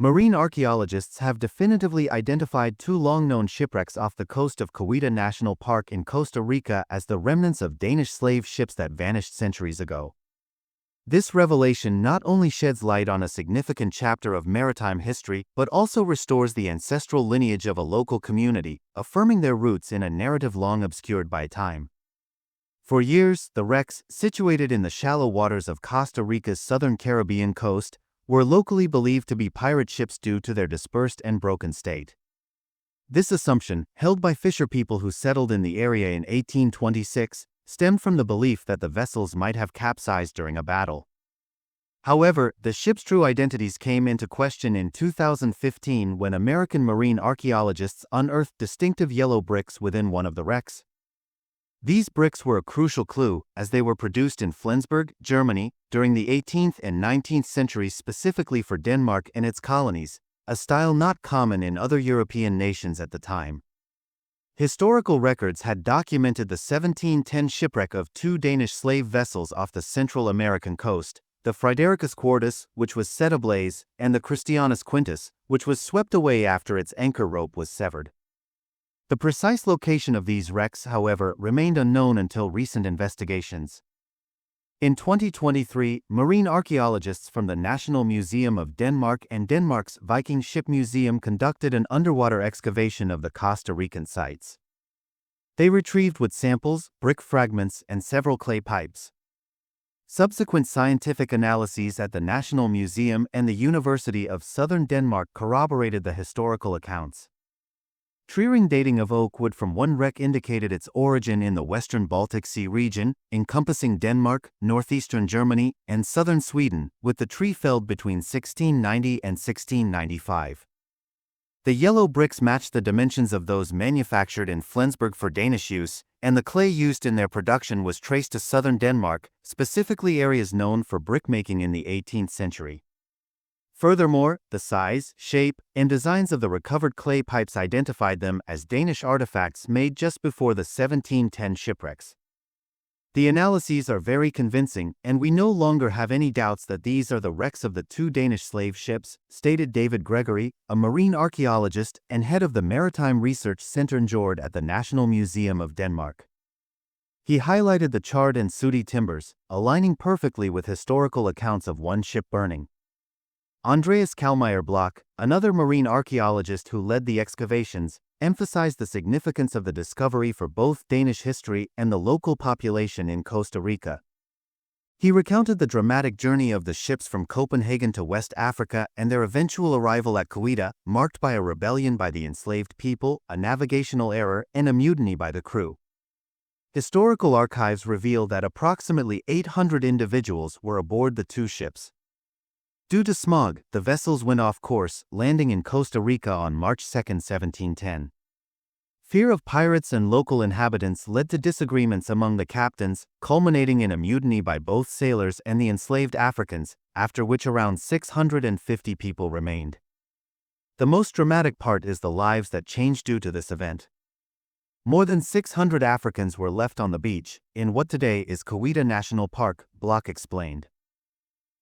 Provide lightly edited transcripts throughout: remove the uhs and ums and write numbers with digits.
Marine archaeologists have definitively identified two long-known shipwrecks off the coast of Costa National Park in Costa Rica as the remnants of Danish slave ships that vanished centuries ago. This revelation not only sheds light on a significant chapter of maritime history but also restores the ancestral lineage of a local community, affirming their roots in a narrative long obscured by time. For years, the wrecks, situated in the shallow waters of Costa Rica's southern Caribbean coast, were locally believed to be pirate ships due to their dispersed and broken state. This assumption, held by fisher people who settled in the area in 1826, stemmed from the belief that the vessels might have capsized during a battle. However, the ships' true identities came into question in 2015 when American marine archaeologists unearthed distinctive yellow bricks within one of the wrecks. These bricks were a crucial clue, as they were produced in Flensburg, Germany, during the 18th and 19th centuries specifically for Denmark and its colonies, a style not common in other European nations at the time. Historical records had documented the 1710 shipwreck of two Danish slave vessels off the Central American coast, the Fridericus Quartus, which was set ablaze, and the Christianus Quintus, which was swept away after its anchor rope was severed. The precise location of these wrecks, however, remained unknown until recent investigations. In 2023, marine archaeologists from the National Museum of Denmark and Denmark's Viking Ship Museum conducted an underwater excavation of the Costa Rican sites. They retrieved wood samples, brick fragments, and several clay pipes. Subsequent scientific analyses at the National Museum and the University of Southern Denmark corroborated the historical accounts. Tree-ring dating of oak wood from one wreck indicated its origin in the western Baltic Sea region, encompassing Denmark, northeastern Germany, and southern Sweden, with the tree felled between 1690 and 1695. The yellow bricks matched the dimensions of those manufactured in Flensburg for Danish use, and the clay used in their production was traced to southern Denmark, specifically areas known for brickmaking in the 18th century. Furthermore, the size, shape, and designs of the recovered clay pipes identified them as Danish artifacts made just before the 1710 shipwrecks. The analyses are very convincing, and we no longer have any doubts that these are the wrecks of the two Danish slave ships, stated David Gregory, a marine archaeologist and head of the Maritime Research Center Njord at the National Museum of Denmark. He highlighted the charred and sooty timbers, aligning perfectly with historical accounts of one ship burning. Andreas Kalmeyer Bloch, another marine archaeologist who led the excavations, emphasized the significance of the discovery for both Danish history and the local population in Costa Rica. He recounted the dramatic journey of the ships from Copenhagen to West Africa and their eventual arrival at Costa, marked by a rebellion by the enslaved people, a navigational error, and a mutiny by the crew. Historical archives reveal that approximately 800 individuals were aboard the two ships. Due to smog, the vessels went off course, landing in Costa Rica on March 2, 1710. Fear of pirates and local inhabitants led to disagreements among the captains, culminating in a mutiny by both sailors and the enslaved Africans, after which around 650 people remained. The most dramatic part is the lives that changed due to this event. More than 600 Africans were left on the beach, in what today is Costa National Park, Bloch explained.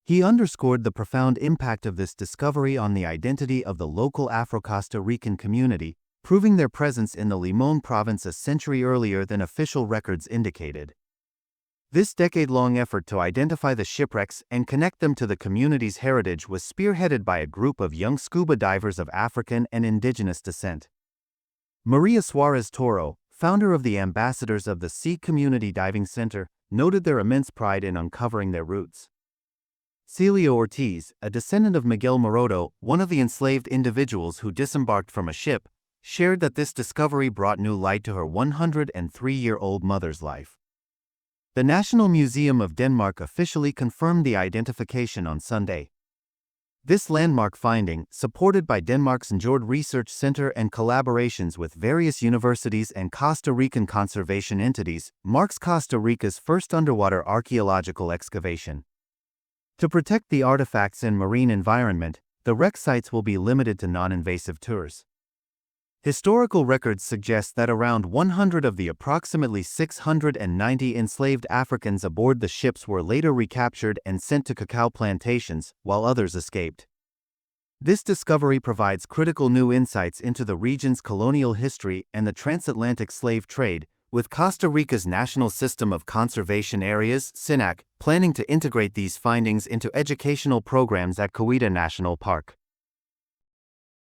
He underscored the profound impact of this discovery on the identity of the local Afro-Costa Rican community, proving their presence in the Limon province a century earlier than official records indicated. This decade-long effort to identify the shipwrecks and connect them to the community's heritage was spearheaded by a group of young scuba divers of African and indigenous descent. Maria Suarez Toro, founder of the Ambassadors of the Sea Community Diving Center, noted their immense pride in uncovering their roots. Celio Ortiz, a descendant of Miguel Morodo, one of the enslaved individuals who disembarked from a ship, shared that this discovery brought new light to her 103-year-old mother's life. The National Museum of Denmark officially confirmed the identification on Sunday. This landmark finding, supported by Denmark's Njord Research Center and collaborations with various universities and Costa Rican conservation entities, marks Costa Rica's first underwater archaeological excavation. To protect the artifacts and marine environment, the wreck sites will be limited to non-invasive tours. Historical records suggest that around 100 of the approximately 690 enslaved Africans aboard the ships were later recaptured and sent to cacao plantations, while others escaped. This discovery provides critical new insights into the region's colonial history and the transatlantic slave trade, with Costa Rica's National System of Conservation Areas, SINAC, planning to integrate these findings into educational programs at Costa National Park.